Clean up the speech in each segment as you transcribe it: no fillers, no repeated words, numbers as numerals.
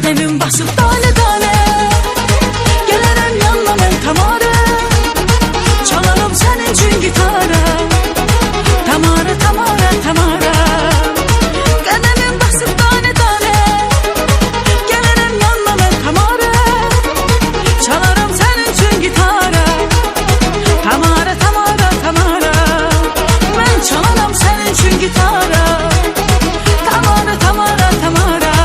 Qədəmim basıb tane tane, gələrəm yanına mən tamara, çalarım sənin üçün gitara. Tamara, tamara, tamara. Qədəmim basıb tane tane, gələrəm yanına mən tamara, çalarım sənin üçün gitara. Tamara, tamara, tamara. Mən çalaram sənin üçün gitara. Tamara, tamara, tamara.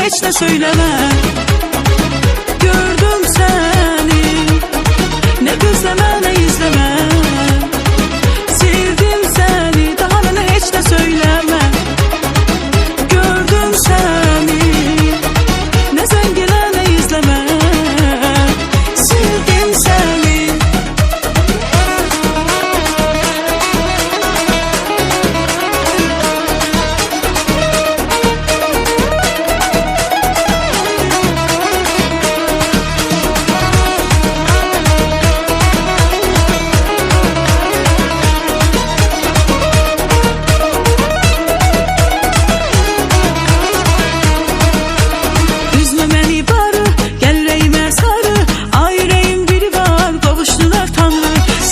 Hiç de söyleme. Gördüm seni, ne gözleme ne izleme. Sevdim seni, daha bana hiç de söyleme. Gördüm seni, ne zengine ne izleme. Sevdim seni.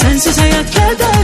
Sensiz hayat keder.